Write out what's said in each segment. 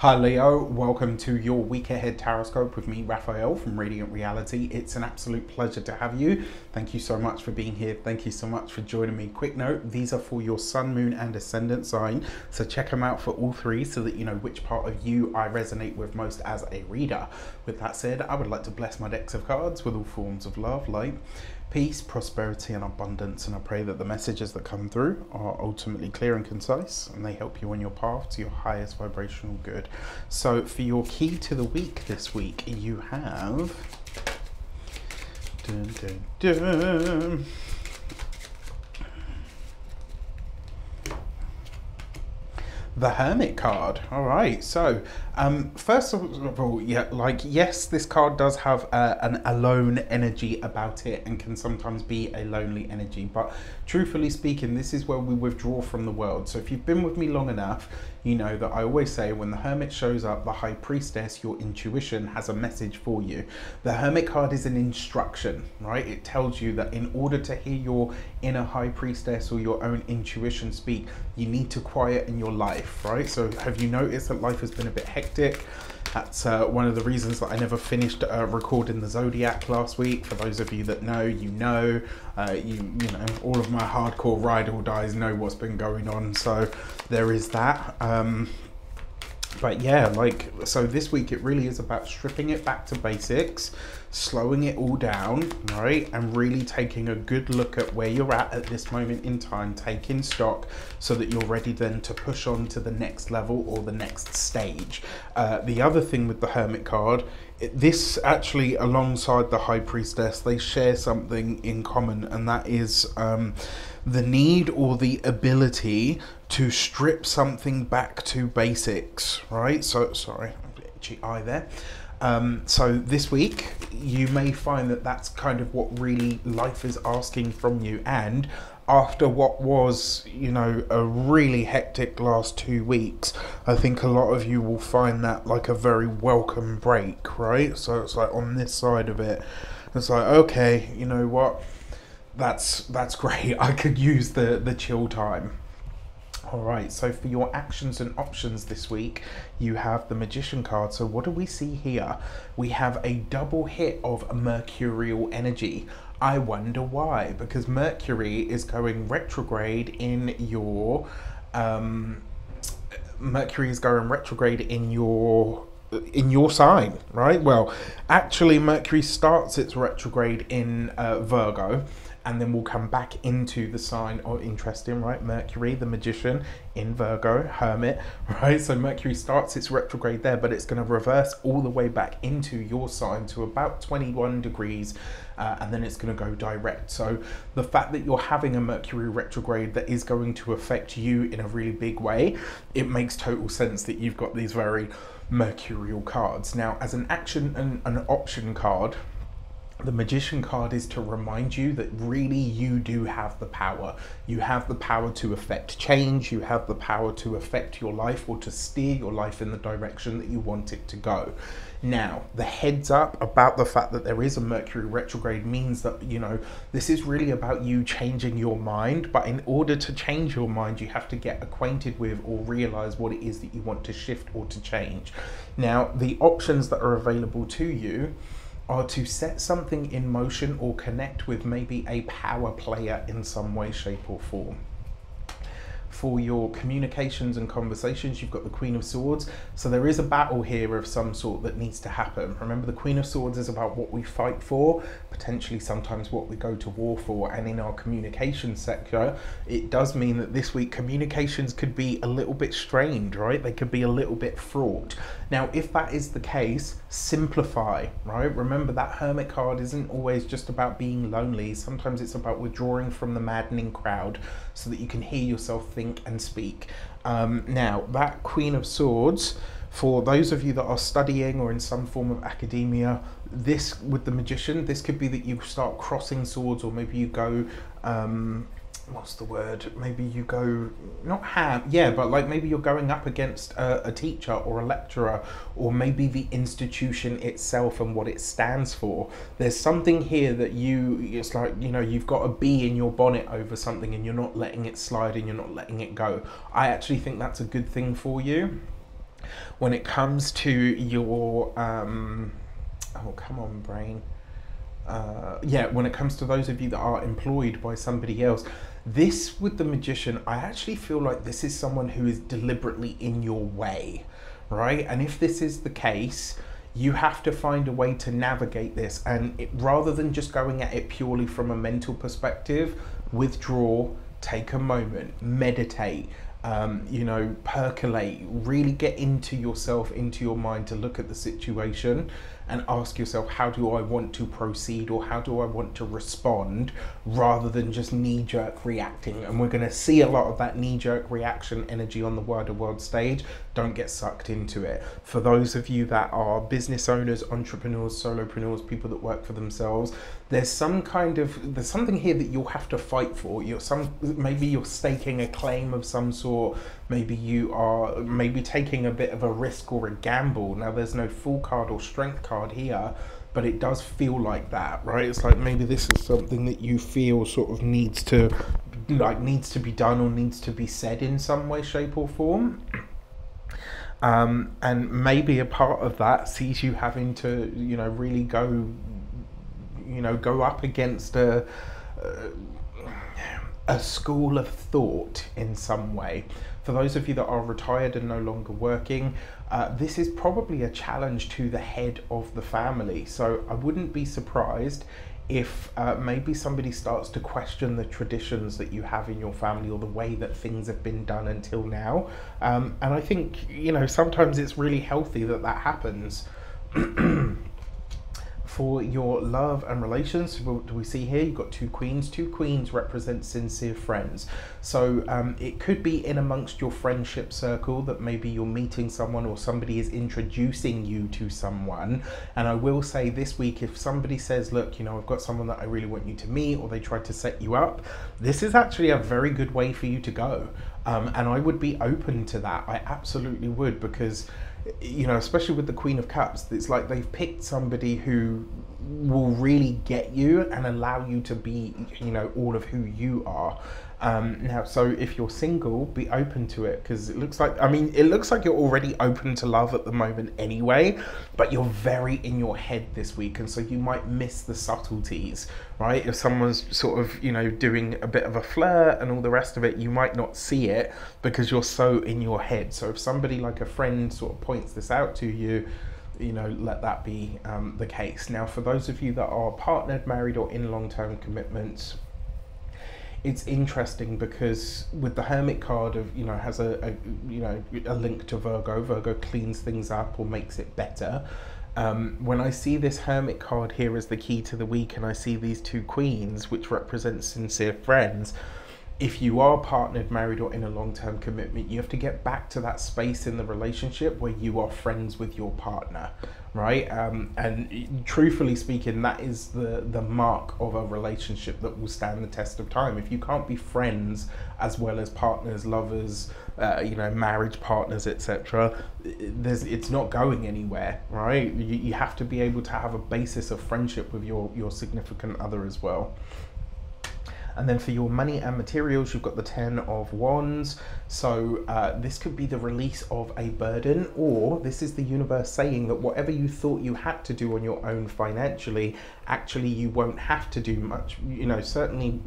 Hi Leo, welcome to your week ahead Taroscope with me, Raphael from Radiant Reality. It's an absolute pleasure to have you. Thank you so much for being here. Thank you so much for joining me. Quick note, these are for your sun, moon and ascendant sign. So check them out for all three so that you know which part of you I resonate with most as a reader. With that said, I would like to bless my decks of cards with all forms of love, light, peace, prosperity and abundance, and I pray that the messages that come through are ultimately clear and concise and they help you on your path to your highest vibrational good. So for your key to the week this week, you have dun, dun, dun, the Hermit card. All right, so first of all, yeah, like yes, this card does have an alone energy about it and can sometimes be a lonely energy, but truthfully speaking, this is where we withdraw from the world. So if you've been with me long enough, you know that I always say when the Hermit shows up, the High Priestess, your intuition has a message for you. The Hermit card is an instruction, right? It tells you that in order to hear your inner High Priestess or your own intuition speak, you need to quiet in your life, right? So have you noticed that life has been a bit hectic? That's one of the reasons that I never finished recording the Zodiac last week. For those of you that know, you know, you know, all of my hardcore ride or dies know what's been going on. So there is that. But yeah, like, so this week it really is about stripping it back to basics, slowing it all down, right? And really taking a good look at where you're at this moment in time, taking stock so that you're ready then to push on to the next level or the next stage. The other thing with the Hermit card, this actually alongside the High Priestess, they share something in common, and that is the need or the ability to strip something back to basics, right? So, sorry, a bit itchy eye there. So this week, you may find that that's kind of what really life is asking from you. And after what was, you know, a really hectic last 2 weeks, I think a lot of you will find that like a very welcome break, right? So it's like on this side of it, it's like, okay, you know what? That's great. I could use the chill time. All right, so for your actions and options this week, you have the Magician card. So what do we see here? We have a double hit of mercurial energy. I wonder why, because Mercury is going retrograde in your sign, right? Well, actually Mercury starts its retrograde in Virgo, and then we'll come back into the sign of interesting, right? Mercury, the Magician in Virgo, Hermit, right? So Mercury starts its retrograde there, but it's going to reverse all the way back into your sign to about 21 degrees, and then it's going to go direct. So the fact that you're having a Mercury retrograde that is going to affect you in a really big way, it makes total sense that you've got these very mercurial cards. Now, as an action and an option card, the Magician card is to remind you that really you do have the power. You have the power to affect change. You have the power to affect your life or to steer your life in the direction that you want it to go. Now, the heads up about the fact that there is a Mercury retrograde means that, you know, this is really about you changing your mind. But in order to change your mind, you have to get acquainted with or realize what it is that you want to shift or to change. Now, the options that are available to you are to set something in motion or connect with maybe a power player in some way, shape or form. For your communications and conversations, you've got the Queen of Swords. So there is a battle here of some sort that needs to happen. Remember, the Queen of Swords is about what we fight for, potentially sometimes what we go to war for. And in our communication sector, it does mean that this week communications could be a little bit strained, right? They could be a little bit fraught. Now, if that is the case, simplify, right? Remember that Hermit card isn't always just about being lonely. Sometimes it's about withdrawing from the maddening crowd so that you can hear yourself think and speak. Now, that Queen of Swords, for those of you that are studying or in some form of academia, this with the Magician, this could be that you start crossing swords, or maybe you go what's the word, maybe you go, not ham, yeah, but like maybe you're going up against a teacher or a lecturer, or maybe the institution itself and what it stands for. There's something here that it's like, you know, you've got a bee in your bonnet over something and you're not letting it slide and you're not letting it go. I actually think that's a good thing for you. When it comes to your, oh, come on, brain. Yeah, when it comes to those of you that are employed by somebody else, this with the Magician, I actually feel like this is someone who is deliberately in your way, right? And if this is the case, you have to find a way to navigate this, and rather than just going at it purely from a mental perspective, withdraw, take a moment, meditate, you know, percolate, really get into yourself, into your mind, to look at the situation and ask yourself, how do I want to proceed, or how do I want to respond, rather than just knee-jerk reacting. And we're going to see a lot of that knee-jerk reaction energy on the Wider World stage. Don't get sucked into it. For those of you that are business owners, entrepreneurs, solopreneurs, people that work for themselves, there's something here that you'll have to fight for. Maybe you're staking a claim of some sort. Maybe you are taking a bit of a risk or a gamble. Now, there's no Fool card or Strength card here, but it does feel like that, right? It's like maybe this is something that you feel sort of needs to be done, or needs to be said in some way, shape or form. And maybe a part of that sees you having to, you know, really go up against a school of thought in some way. For those of you that are retired and no longer working, this is probably a challenge to the head of the family. So I wouldn't be surprised if maybe somebody starts to question the traditions that you have in your family, or the way that things have been done until now. And I think, you know, sometimes it's really healthy that that happens. For your love and relations, what do we see here? You've got two queens. Two queens represent sincere friends. So it could be in amongst your friendship circle that maybe you're meeting someone, or somebody is introducing you to someone. And I will say this week, if somebody says, look, you know, I've got someone that I really want you to meet, or they try to set you up, this is actually a very good way for you to go. And I would be open to that. I absolutely would, because, you know, especially with the Queen of Cups, it's like they've picked somebody who will really get you and allow you to be, you know, all of who you are. Now, so if you're single, be open to it, because it looks like you're already open to love at the moment anyway, but you're very in your head this week, and so you might miss the subtleties, right? If someone's sort of, you know, doing a bit of a flirt and all the rest of it, you might not see it because you're so in your head. So if somebody like a friend sort of points this out to you, you know, let that be the case. Now, for those of you that are partnered, married, or in long-term commitments, it's interesting because with the Hermit card of, you know, has a link to Virgo. Virgo cleans things up or makes it better. When I see this Hermit card here as the key to the week, and I see these two queens, which represent sincere friends, if you are partnered, married, or in a long-term commitment, you have to get back to that space in the relationship where you are friends with your partner, right? And truthfully speaking, that is the mark of a relationship that will stand the test of time. If you can't be friends as well as partners, lovers, you know, marriage partners, etc., it's not going anywhere, right? You have to be able to have a basis of friendship with your significant other as well. And then for your money and materials, you've got the 10 of Wands. So this could be the release of a burden, or this is the universe saying that whatever you thought you had to do on your own financially, actually you won't have to do much. You know, certainly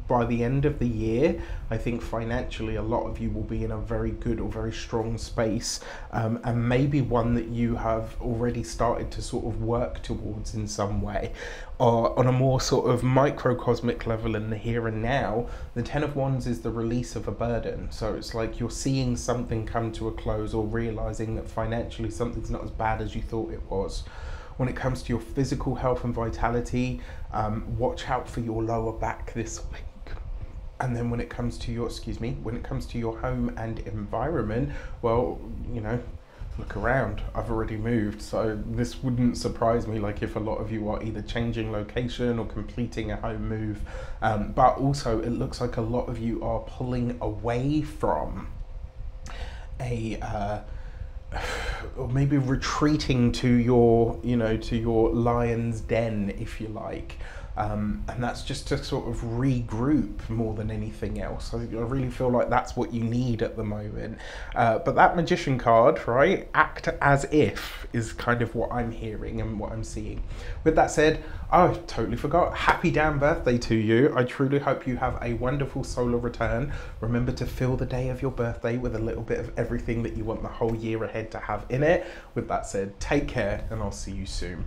by the end of the year, I think financially a lot of you will be in a very good or very strong space, and maybe one that you have already started to sort of work towards in some way. Or on a more sort of microcosmic level in the here and now, the 10 of Wands is the release of a burden. So it's like you're seeing something come to a close, or realizing that financially something's not as bad as you thought it was. When it comes to your physical health and vitality, watch out for your lower back this week. And then when it comes to your, home and environment, well, you know, look around. I've already moved, so this wouldn't surprise me, like if a lot of you are either changing location or completing a home move, but also it looks like a lot of you are pulling away from or maybe retreating to your, you know, to your lion's den, if you like. And that's just to sort of regroup more than anything else. I really feel like that's what you need at the moment. But that Magician card, right, act as if, is kind of what I'm hearing and what I'm seeing. With that said, I totally forgot. Happy damn birthday to you. I truly hope you have a wonderful solar return. Remember to fill the day of your birthday with a little bit of everything that you want the whole year ahead to have in it. With that said, take care and I'll see you soon.